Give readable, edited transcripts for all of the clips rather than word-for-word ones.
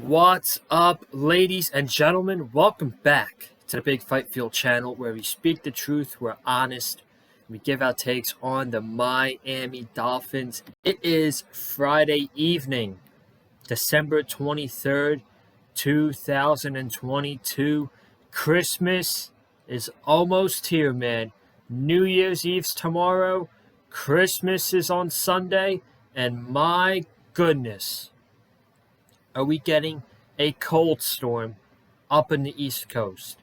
What's up, ladies and gentlemen? Welcome back to the Big Fight Field channel where we speak the truth, we're honest, and we give our takes on the Miami Dolphins. It is Friday evening, December 23rd, 2022. Christmas is almost here, man. New Year's Eve's tomorrow, Christmas is on Sunday, and my goodness, are we getting a cold storm up in the East Coast?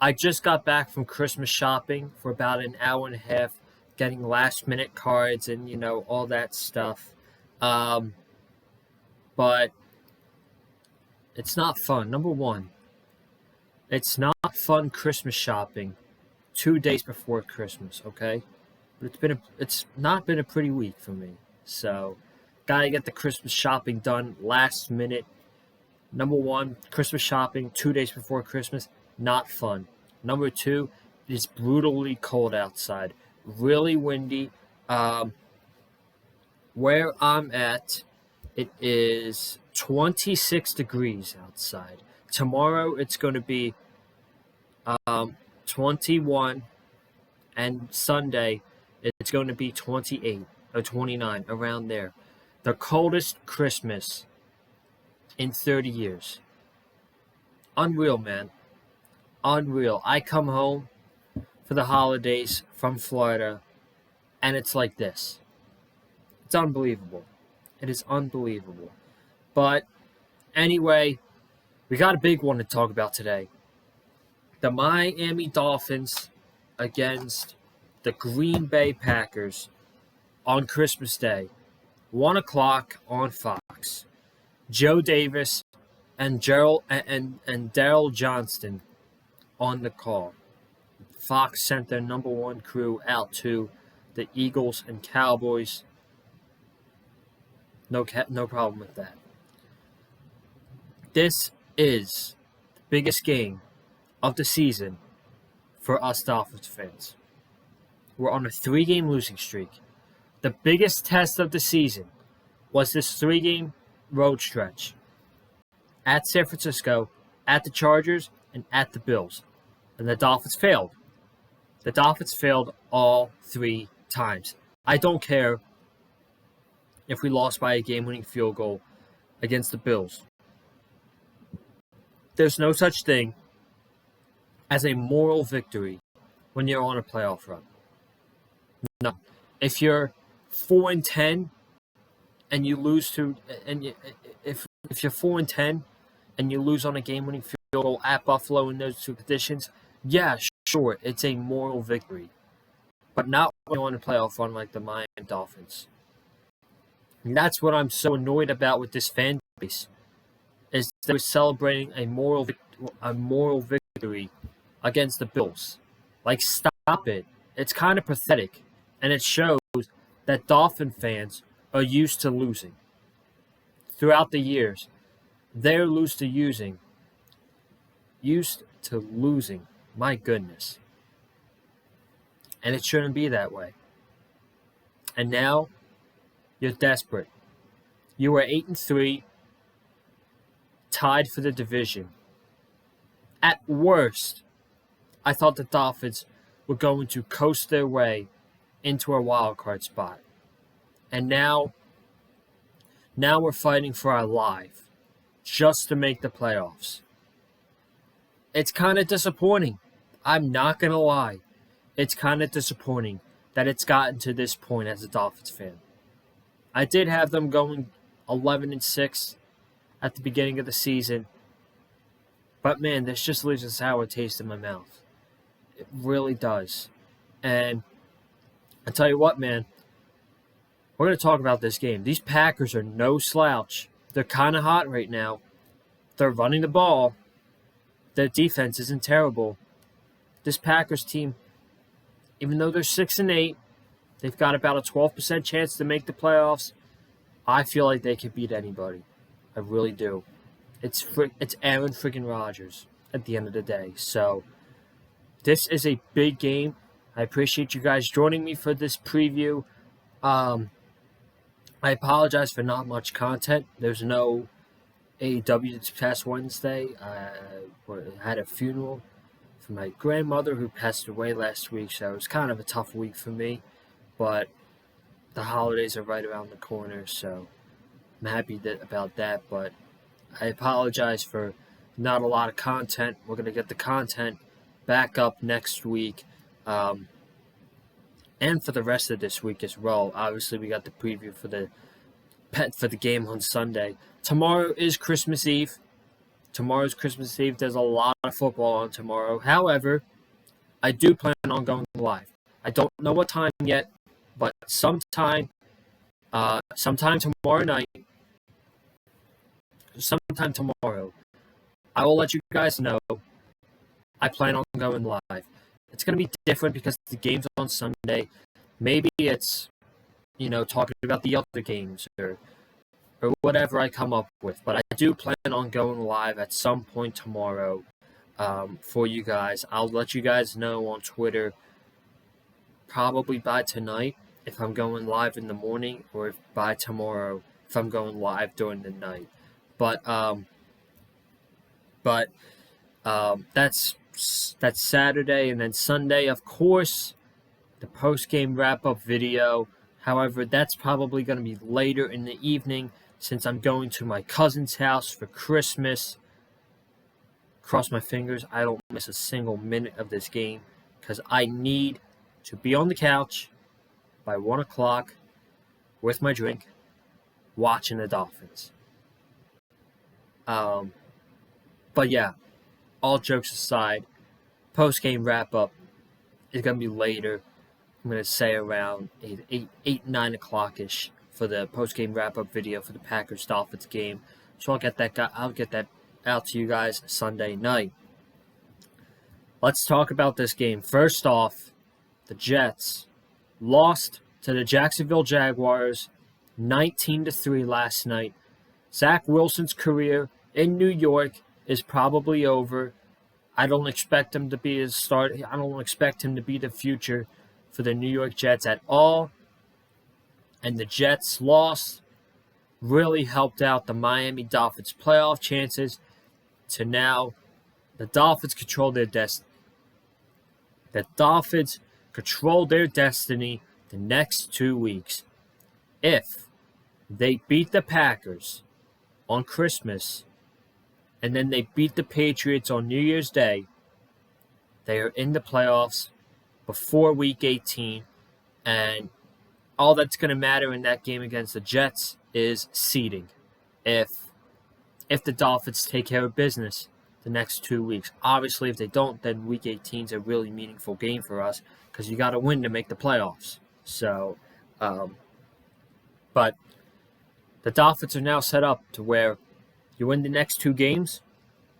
I just got back from Christmas shopping for about an hour and a half, getting last minute cards and, all that stuff. But it's not fun. Number one, it's not fun Christmas shopping 2 days before Christmas, okay? But it's not been a pretty week for me. So gotta get the Christmas shopping done last minute. Number one, Christmas shopping 2 days before Christmas, not fun. Number two, it's brutally cold outside. Really windy. Where I'm at, it is 26 degrees outside. Tomorrow it's going to be 21, and Sunday it's going to be 28 or 29, around there. The coldest Christmas in 30 years. Unreal, man. Unreal. I come home for the holidays from Florida, and it's like this. It's unbelievable. It is unbelievable. But anyway, we got a big one to talk about today. The Miami Dolphins against the Green Bay Packers on Christmas Day. 1 o'clock on Fox. Joe Davis and Daryl Johnston on the call. Fox sent their number one crew out to the Eagles and Cowboys. No problem with that. This is the biggest game of the season for us Dolphins fans. We're on a 3-game losing streak. The biggest test of the season was this 3-game road stretch at San Francisco, at the Chargers, and at the Bills. And the Dolphins failed. The Dolphins failed all 3 times. I don't care if we lost by a game-winning field goal against the Bills. There's no such thing as a moral victory when you're on a playoff run. No. If you're 4-10 and you lose to, if you're 4-10 and you lose on a game-winning field goal at Buffalo in those 2 conditions, yeah, sure, it's a moral victory, but not when you're on a playoff run like the Miami Dolphins. And that's what I'm so annoyed about with this fan base, is they're celebrating a moral victory against the Bills. Like, stop it. It's kind of pathetic, and it shows that Dolphin fans are used to losing. Throughout the years, they're used to losing. My goodness. And it shouldn't be that way. And now, you're desperate. You were 8-3, tied for the division. At worst, I thought the Dolphins were going to coast their way into a wild card spot. And now we're fighting for our life just to make the playoffs. It's kind of disappointing. I'm not going to lie. It's kind of disappointing that it's gotten to this point as a Dolphins fan. I did have them going 11-6 at the beginning of the season. But man, this just leaves a sour taste in my mouth. It really does. And I tell you what, man, we're going to talk about this game. These Packers are no slouch. They're kind of hot right now. They're running the ball. Their defense isn't terrible. This Packers team, even though they're 6-8, they've got about a 12% chance to make the playoffs. I feel like they could beat anybody. I really do. It's Aaron freaking Rodgers at the end of the day. So this is a big game. I appreciate you guys joining me for this preview. I apologize for not much content. There's no AEW this past Wednesday. I had a funeral for my grandmother who passed away last week, so it was kind of a tough week for me. But the holidays are right around the corner, so I'm happy about that. But I apologize for not a lot of content. We're going to get the content back up next week. And for the rest of this week as well. Obviously, we got the preview for the game on Sunday. Tomorrow is Christmas Eve. Tomorrow's Christmas Eve. There's a lot of football on tomorrow. However, I do plan on going live. I don't know what time yet, but sometime tomorrow night, sometime tomorrow, I will let you guys know. I plan on going live. It's going to be different because the game's on Sunday. Maybe it's, talking about the other games or whatever I come up with. But I do plan on going live at some point tomorrow for you guys. I'll let you guys know on Twitter probably by tonight if I'm going live in the morning or if by tomorrow if I'm going live during the night. But that's Saturday, and then Sunday, of course, the post-game wrap-up video. However, that's probably going to be later in the evening since I'm going to my cousin's house for Christmas. Cross my fingers I don't miss a single minute of this game because I need to be on the couch by 1 o'clock with my drink watching the Dolphins. But yeah, all jokes aside, post-game wrap-up is going to be later. I'm going to say around 9 o'clock-ish for the post-game wrap-up video for the Packers-Dolphins game. So I'll get that out to you guys Sunday night. Let's talk about this game. First off, the Jets lost to the Jacksonville Jaguars 19-3 last night. Zach Wilson's career in New York is probably over. I don't expect him to be his start. I don't expect him to be the future for the New York Jets at all. And the Jets' loss really helped out the Miami Dolphins' playoff chances to now the Dolphins control their destiny. The Dolphins control their destiny the next 2 weeks. If they beat the Packers on Christmas and then they beat the Patriots on New Year's Day, they are in the playoffs before Week 18, and all that's going to matter in that game against the Jets is seeding. If the Dolphins take care of business the next 2 weeks. Obviously, if they don't, then Week 18 is a really meaningful game for us because you got to win to make the playoffs. So, but the Dolphins are now set up to where you win the next 2 games,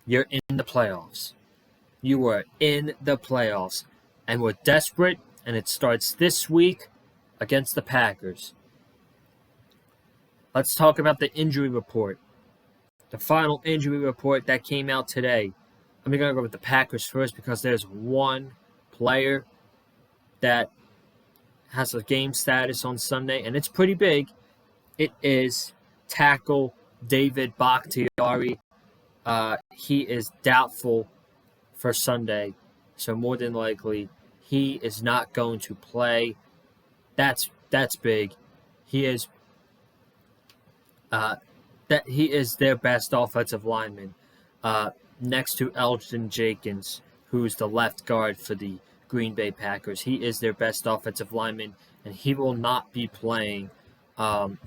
you're in the playoffs. You are in the playoffs. And we're desperate, and it starts this week against the Packers. Let's talk about the injury report. The final injury report that came out today. I'm going to go with the Packers first because there's one player that has a game status on Sunday, and it's pretty big. It is tackle David Bakhtiari. He is doubtful for Sunday, so more than likely he is not going to play. That's big. He is their best offensive lineman, next to Elgton Jenkins, who's the left guard for the Green Bay Packers. He is their best offensive lineman, and he will not be playing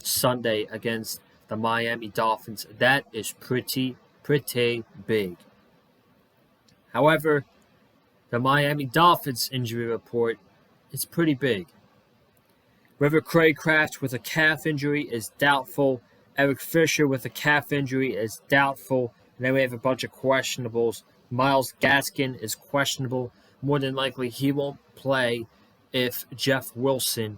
Sunday against the Miami Dolphins. That is pretty big. However, the Miami Dolphins injury report is pretty big. River Craycraft with a calf injury is doubtful. Eric Fisher with a calf injury is doubtful. And then we have a bunch of questionables. Myles Gaskin is questionable. More than likely, he won't play if Jeff Wilson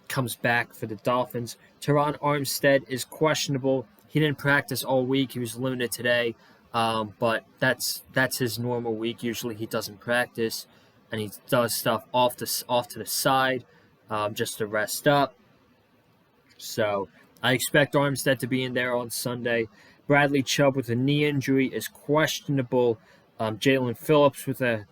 comes back for the Dolphins. Teron Armstead is questionable. He didn't practice all week. He was limited today. But that's his normal week. Usually he doesn't practice, and he does stuff off to the side just to rest up. So I expect Armstead to be in there on Sunday. Bradley Chubb with a knee injury is questionable. Jalen Phillips with a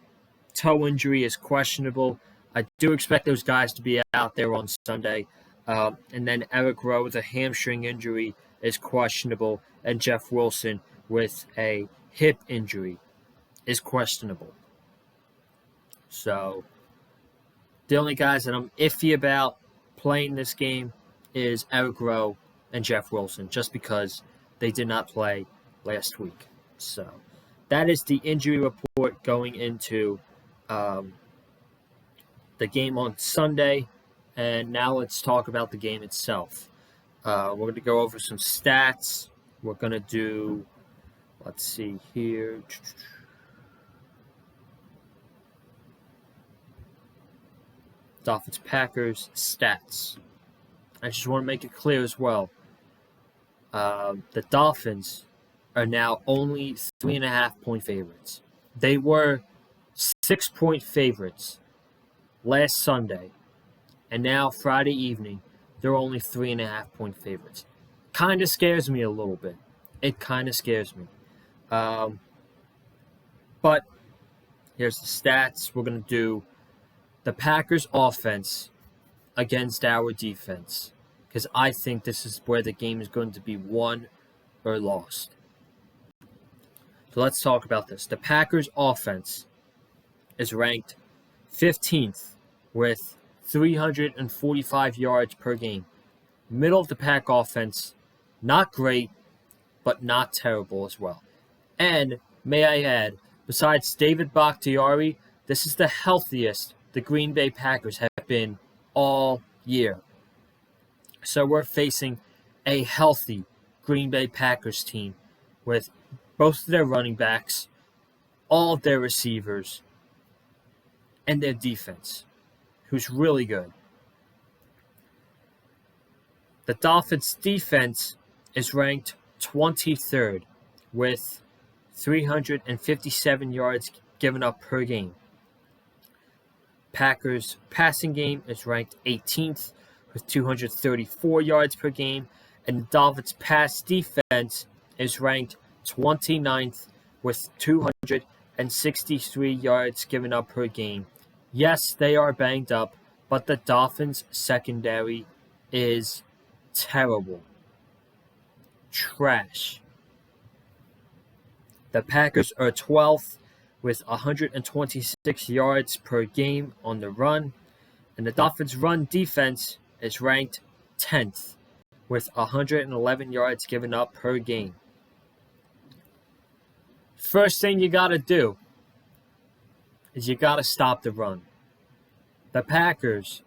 toe injury is questionable. I do expect those guys to be out there on Sunday. And then Eric Rowe with a hamstring injury is questionable. And Jeff Wilson with a hip injury is questionable. So the only guys that I'm iffy about playing this game is Eric Rowe and Jeff Wilson, just because they did not play last week. So that is the injury report going into the game on Sunday. And now let's talk about the game itself. We're going to go over some stats. We're going to do, let's see here. Dolphins Packers stats. I just want to make it clear as well. The Dolphins are now only 3.5-point favorites. They were 6-point favorites last Sunday, and now Friday evening, they're only 3.5-point favorites. Kind of scares me a little bit. It kind of scares me. But here's the stats. We're going to do the Packers offense against our defense, because I think this is where the game is going to be won or lost. So let's talk about this. The Packers offense is ranked 15th with 345 yards per game. Middle of the pack offense, not great, but not terrible as well. And may I add, besides David Bakhtiari, this is the healthiest the Green Bay Packers have been all year. So we're facing a healthy Green Bay Packers team with both of their running backs, all of their receivers, and their defense, who's really good. The Dolphins' defense is ranked 23rd with 357 yards given up per game. Packers' passing game is ranked 18th with 234 yards per game, and the Dolphins' pass defense is ranked 29th with 263 yards given up per game. Yes, they are banged up, but the Dolphins' secondary is terrible. Trash. The Packers are 12th with 126 yards per game on the run, and the Dolphins' run defense is ranked 10th with 111 yards given up per game. First thing you got to do is you got to stop the run. The Packers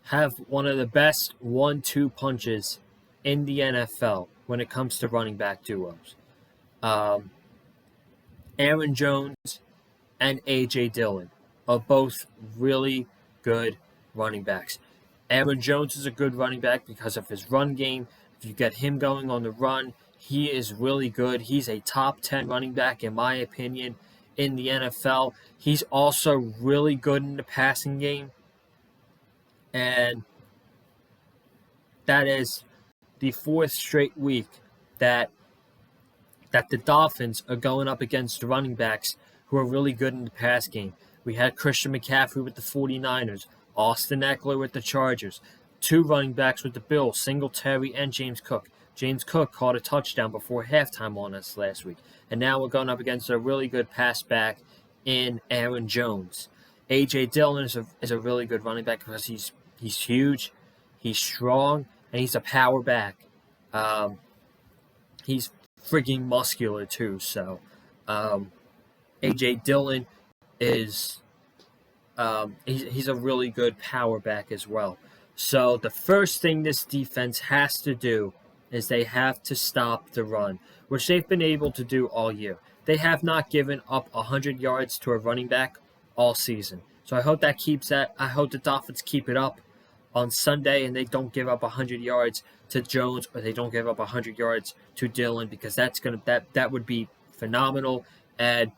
have one of the best 1-2 punches in the NFL when it comes to running back duos. Aaron Jones and A.J. Dillon are both really good running backs. Aaron Jones is a good running back because of his run game. If you get him going on the run, he is really good. He's a top 10 running back, in my opinion, in the NFL. He's also really good in the passing game. And that is the fourth straight week that the Dolphins are going up against running backs who are really good in the pass game. We had Christian McCaffrey with the 49ers, Austin Eckler with the Chargers, two running backs with the Bills, Singletary and James Cook. James Cook caught a touchdown before halftime on us last week. And now we're going up against a really good pass back in Aaron Jones. A.J. Dillon is a really good running back because he's huge, he's strong, and he's a power back. He's frigging muscular too. So A.J. Dillon is he's a really good power back as well. So the first thing this defense has to do is they have to stop the run, which they've been able to do all year. They have not given up 100 yards to a running back all season. So I hope that keeps that. I hope the Dolphins keep it up on Sunday and they don't give up 100 yards to Jones or they don't give up 100 yards to Dillon, because that would be phenomenal. And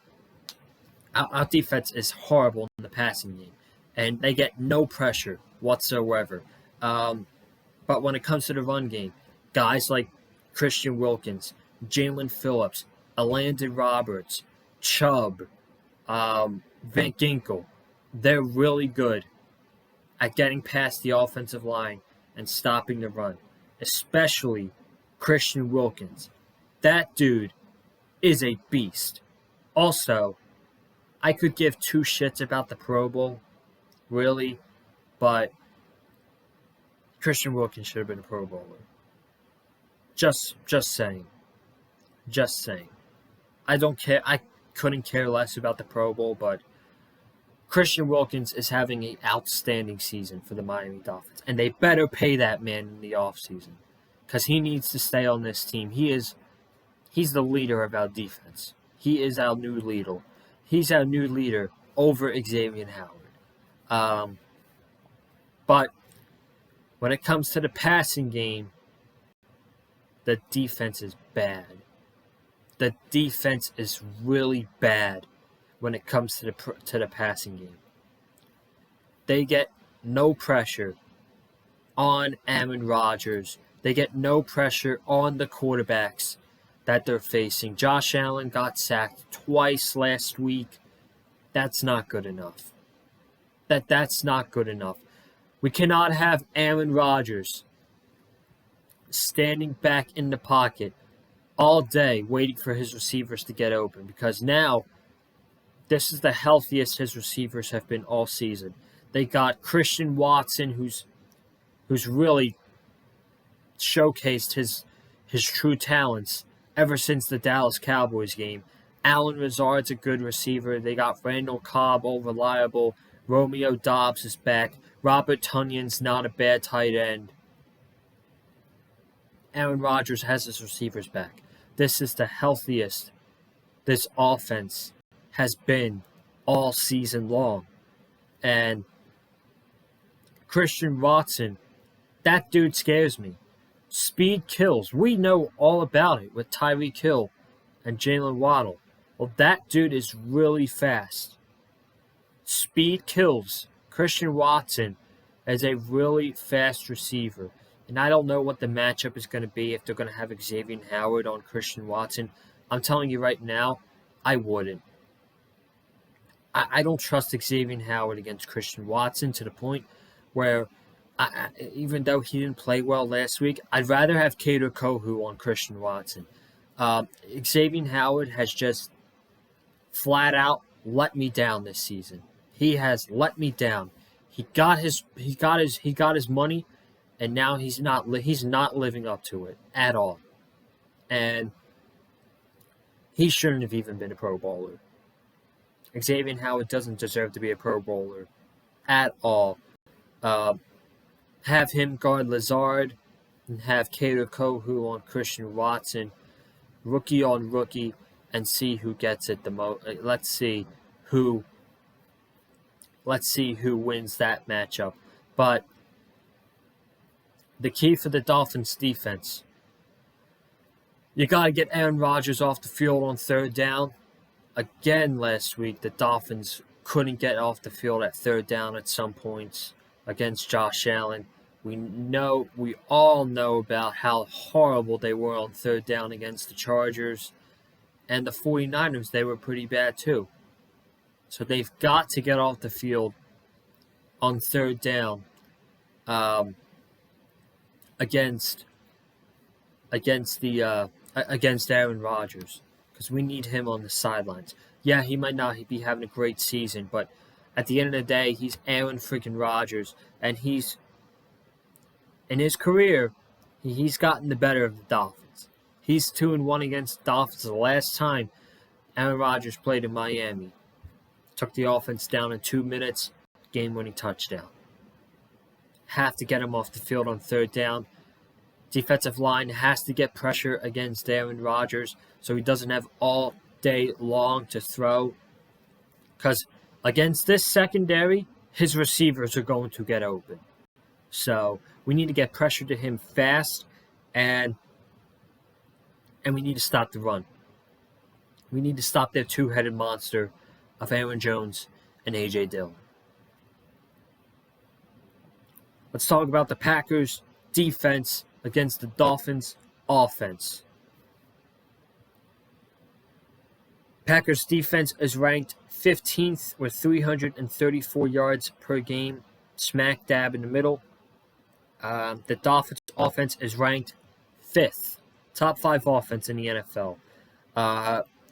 our defense is horrible in the passing game, and they get no pressure whatsoever. But when it comes to the run game, guys like Christian Wilkins, Jalen Phillips, Elandon Roberts, Chubb, Van Ginkel. They're really good at getting past the offensive line and stopping the run, especially Christian Wilkins. That dude is a beast. Also, I could give two shits about the Pro Bowl, really, but Christian Wilkins should have been a Pro Bowler. Just saying. Just saying. I don't care. I couldn't care less about the Pro Bowl, but Christian Wilkins is having an outstanding season for the Miami Dolphins, and they better pay that man in the offseason because he needs to stay on this team. He's the leader of our defense. He is our new leader. He's our new leader over Xavier Howard. But when it comes to the passing game, the defense is bad. The defense is really bad when it comes to the passing game. They get no pressure on Aaron Rodgers. They get no pressure on the quarterbacks that they're facing. Josh Allen got sacked twice last week. That's not good enough. That's not good enough. We cannot have Aaron Rodgers standing back in the pocket all day waiting for his receivers to get open, because now this is the healthiest his receivers have been all season. They got Christian Watson, who's really showcased his true talents ever since the Dallas Cowboys game. Allen Lazard's a good receiver. They got Randall Cobb, all reliable. Romeo Doubs is back. Robert Tunyon's not a bad tight end. Aaron Rodgers has his receivers back. This is the healthiest this offense has been all season long. And Christian Watson, that dude scares me. Speed kills. We know all about it with Tyreek Hill and Jalen Waddle. Well, that dude is really fast. Speed kills. Christian Watson is a really fast receiver. And I don't know what the matchup is going to be if they're going to have Xavier Howard on Christian Watson. I'm telling you right now, I wouldn't. I don't trust Xavier Howard against Christian Watson to the point where, even though he didn't play well last week, I'd rather have Kader Kohu on Christian Watson. Xavier Howard has just flat out let me down this season. He has let me down. He got his money, and now he's not living up to it at all. And he shouldn't have even been a Pro Bowler. Xavier Howard doesn't deserve to be a Pro Bowler at all. Have him guard Lazard and have Kader Kohu on Christian Watson, rookie on rookie, and see who gets it the most. Let's see who wins that matchup. But the key for the Dolphins defense, you got to get Aaron Rodgers off the field on third down. Again, last week, the Dolphins couldn't get off the field at third down at some points against Josh Allen. We all know about how horrible they were on third down against the Chargers. And the 49ers, they were pretty bad too. So they've got to get off the field on third down against Aaron Rodgers, because we need him on the sidelines. Yeah, he might not be having a great season, but at the end of the day, he's Aaron freaking Rodgers, and he's in his career, he's gotten the better of the Dolphins. He's 2-1 against the Dolphins the last time Aaron Rodgers played in Miami. Took the offense down in 2 minutes, game-winning touchdown. Have to get him off the field on third down. Defensive line has to get pressure against Aaron Rodgers so he doesn't have all day long to throw. Because against this secondary, his receivers are going to get open. So we need to get pressure to him fast, and we need to stop the run. We need to stop their two-headed monster of Aaron Jones and A.J. Dillon. Let's talk about the Packers' defense against the Dolphins' offense. Packers defense is ranked 15th with 334 yards per game, smack dab in the middle. The Dolphins offense is ranked 5th, top 5 offense in the NFL.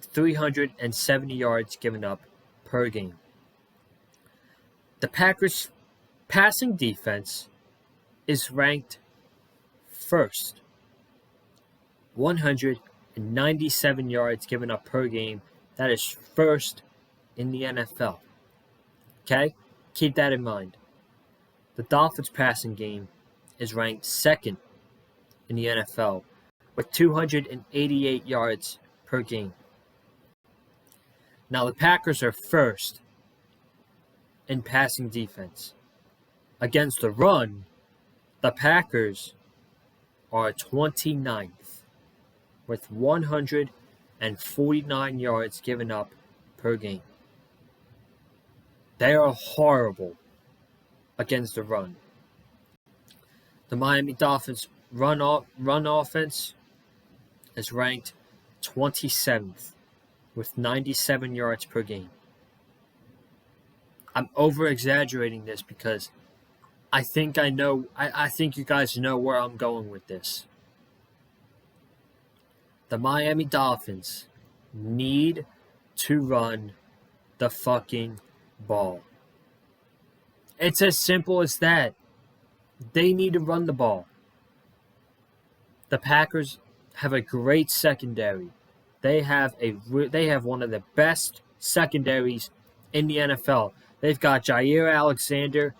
370 yards given up per game. The Packers passing defense is ranked 1st, 197 yards given up per game. That is 1st in the NFL. Okay? Keep that in mind. The Dolphins passing game is ranked 2nd in the NFL with 288 yards per game. Now, the Packers are 1st in passing defense. Against the run, the Packers are 29th with 149 yards given up per game. They are horrible against the run. The Miami Dolphins run offense is ranked 27th with 97 yards per game. I'm over-exaggerating this because I think you guys know where I'm going with this. The Miami Dolphins need to run the fucking ball. It's as simple as that. They need to run the ball. The Packers have a great secondary. They have one of the best secondaries in the NFL. They've got Jair Alexander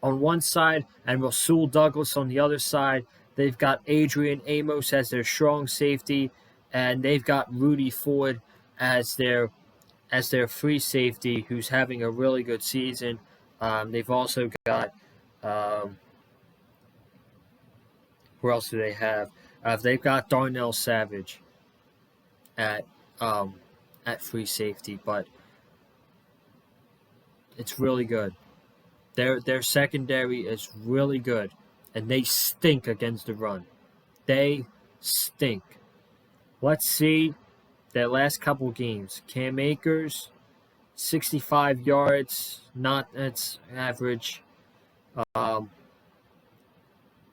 on one side and Rasul Douglas on the other side. They've got Adrian Amos as their strong safety, and they've got Rudy Ford as their free safety, who's having a really good season. They've also got who else do they have? They've got Darnell Savage at free safety, but it's really good. Their secondary is really good, and they stink against the run. They stink. Let's see their last couple games. Cam Akers, 65 yards. That's average. The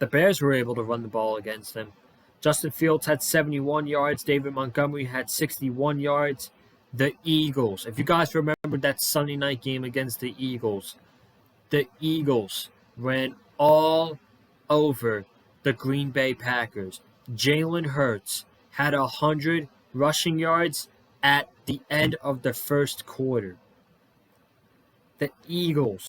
Bears were able to run the ball against them. Justin Fields had 71 yards. David Montgomery had 61 yards. The Eagles, if you guys remember that Sunday night game against the Eagles ran all over the Green Bay Packers. Jalen Hurts had 100 rushing yards at the end of the first quarter. The Eagles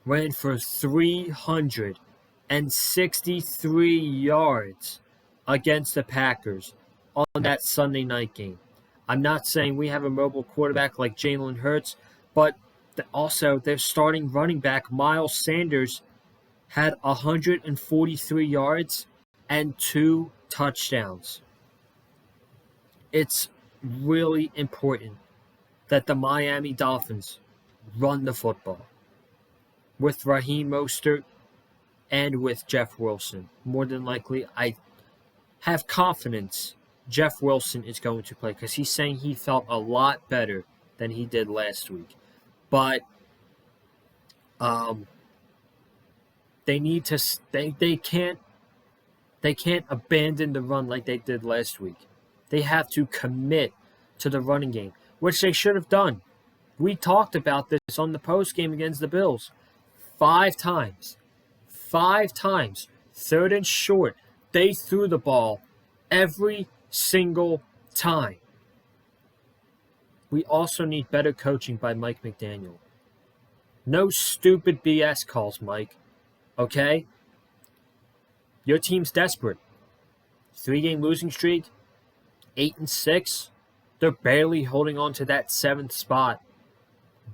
ran for 363 yards against the Packers on that Sunday night game. I'm not saying we have a mobile quarterback like Jalen Hurts, but also their starting running back, Miles Sanders, had 143 yards and 2 touchdowns. It's really important that the Miami Dolphins run the football with Raheem Mostert and with Jeff Wilson. More than likely, I have confidence Jeff Wilson is going to play because he's saying he felt a lot better than he did last week. But they need to they can't abandon the run like they did last week. They have to commit to the running game, which they should have done. We talked about this on the post game against the Bills. 5 times. 3rd and short. They threw the ball every single time. We also need better coaching by Mike McDaniel. No stupid BS calls, Mike. Okay? Your team's desperate. 3-game losing streak. 8-6. They're barely holding on to that 7th spot.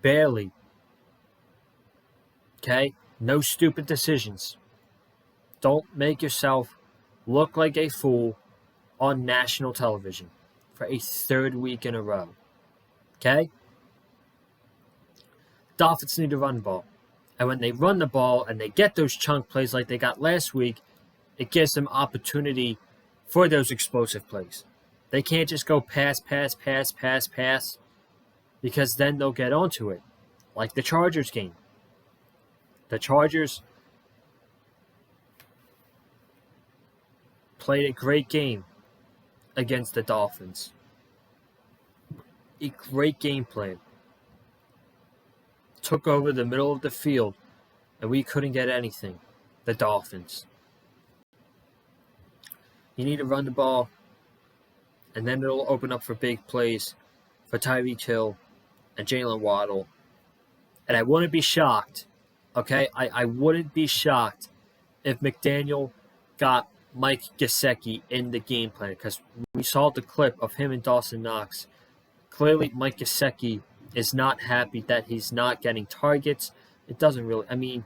Barely. Okay? No stupid decisions. Don't make yourself look like a fool on national television for a 3rd week in a row. Okay? Dolphins need to run the ball. And when they run the ball and they get those chunk plays like they got last week, it gives them opportunity for those explosive plays. They can't just go pass, because then they'll get onto it. Like the Chargers game. The Chargers played a great game against the Dolphins. A great game plan. Took over the middle of the field, and we couldn't get anything. The Dolphins. You need to run the ball, and then it'll open up for big plays for Tyreek Hill and Jalen Waddle. And I wouldn't be shocked, okay? I wouldn't be shocked if McDaniel got Mike Gesicki in the game plan, because we saw the clip of him and Dawson Knox. Clearly, Mike Gesicki is not happy that he's not getting targets. It doesn't really,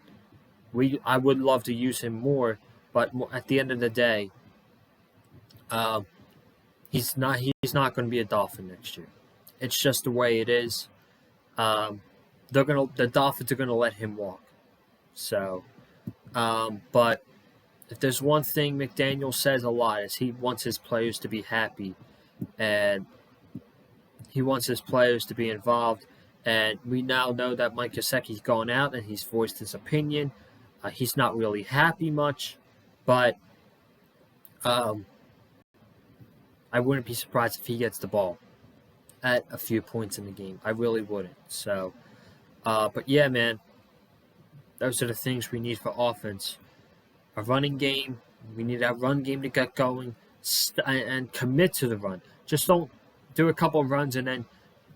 I would love to use him more, but at the end of the day, he's not going to be a Dolphin next year. It's just the way it is. The Dolphins are gonna let him walk. So, but if there's one thing McDaniel says a lot is he wants his players to be happy, and he wants his players to be involved. And we now know that Mike Gesicki's gone out and he's voiced his opinion. He's not really happy much, but I wouldn't be surprised if he gets the ball at a few points in the game. I really wouldn't. So, but yeah, man, those are the things we need for offense. A running game. We need a run game to get going and commit to the run. Just don't do a couple of runs and then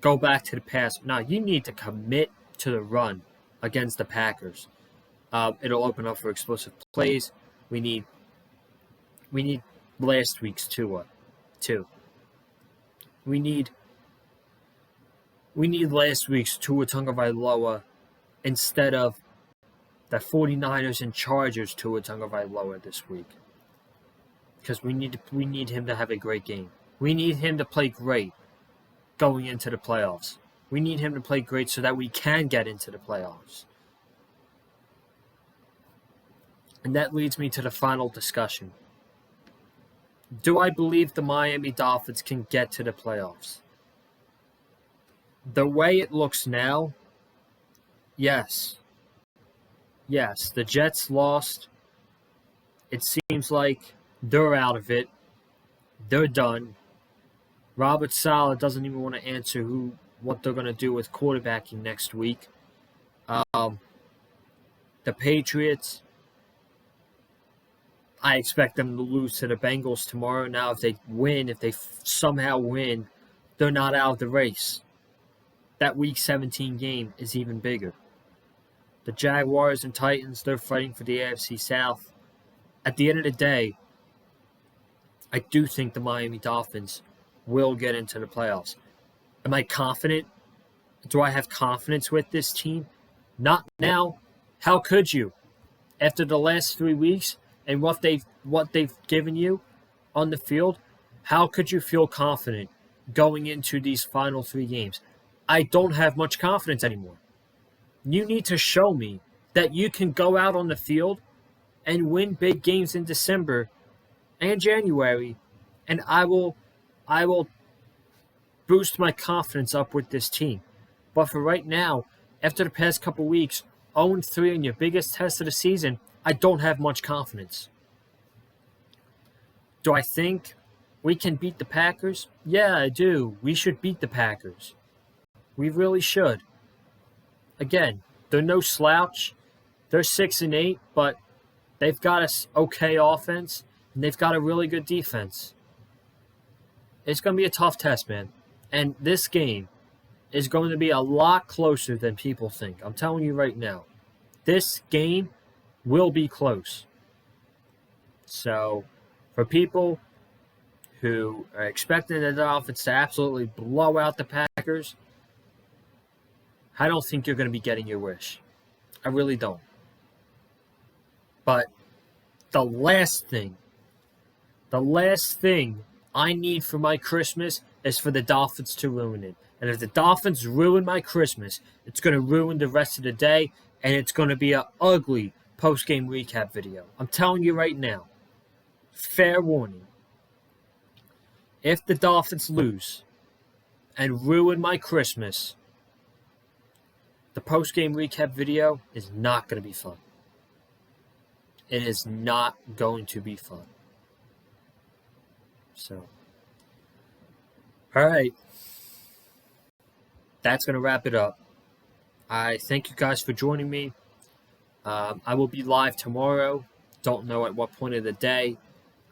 go back to the pass. No, you need to commit to the run against the Packers. It'll open up for explosive plays. We need last week's Tua, too. We need last week's Tua Tagovailoa instead of the 49ers and Chargers Tua Tagovailoa this week. Because we need him to have a great game. We need him to play great going into the playoffs. We need him to play great so that we can get into the playoffs. And that leads me to the final discussion. Do I believe the Miami Dolphins can get to the playoffs? The way it looks now, yes. Yes, the Jets lost. It seems like they're out of it. They're done. Robert Saleh doesn't even want to answer what they're going to do with quarterbacking next week. The Patriots, I expect them to lose to the Bengals tomorrow. Now, if they somehow win, they're not out of the race. That Week 17 game is even bigger. The Jaguars and Titans, they're fighting for the AFC South. At the end of the day, I do think the Miami Dolphins will get into the playoffs. Am I confident? Do I have confidence with this team? Not now. How could you? After the last 3 weeks and what they've given you on the field, how could you feel confident going into these final 3 games? I don't have much confidence anymore. You need to show me that you can go out on the field and win big games in December and January, and I will boost my confidence up with this team. But for right now, after the past couple weeks, 0-3 in your biggest test of the season, I don't have much confidence. Do I think we can beat the Packers? Yeah, I do. We should beat the Packers. We really should. Again, they're no slouch. They're 6-8, but they've got an okay offense, and they've got a really good defense. It's going to be a tough test, man. And this game is going to be a lot closer than people think. I'm telling you right now. This game will be close. So, for people who are expecting the Dolphins to absolutely blow out the Packers, I don't think you're going to be getting your wish. I really don't. But the last thing I need for my Christmas is for the Dolphins to ruin it. And if the Dolphins ruin my Christmas, it's going to ruin the rest of the day, and it's going to be an ugly post-game recap video. I'm telling you right now. Fair warning. if the Dolphins lose and ruin my Christmas, the post-game recap video is not going to be fun. It is not going to be fun. So, all right. That's going to wrap it up. I thank you guys for joining me. I will be live tomorrow. Don't know at what point of the day.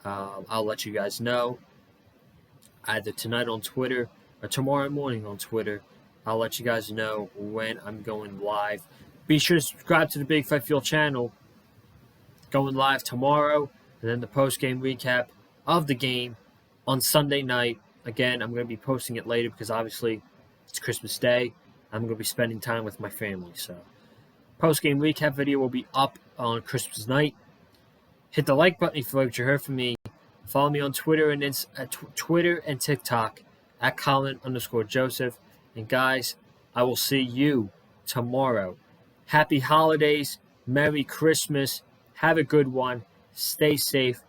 I'll let you guys know. Either tonight on Twitter or tomorrow morning on Twitter. I'll let you guys know when I'm going live. Be sure to subscribe to the Big Fight Fuel channel. Going live tomorrow, and then the post-game recap of the game on Sunday night. Again, I'm going to be posting it later because obviously it's Christmas Day. I'm going to be spending time with my family. So, post-game recap video will be up on Christmas night. Hit the like button if you liked what you heard from me. Follow me on Twitter and TikTok at Colin_Joseph. And guys, I will see you tomorrow. Happy holidays. Merry Christmas. Have a good one. Stay safe.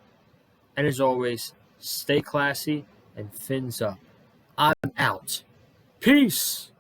And as always, stay classy and fins up. I'm out. Peace.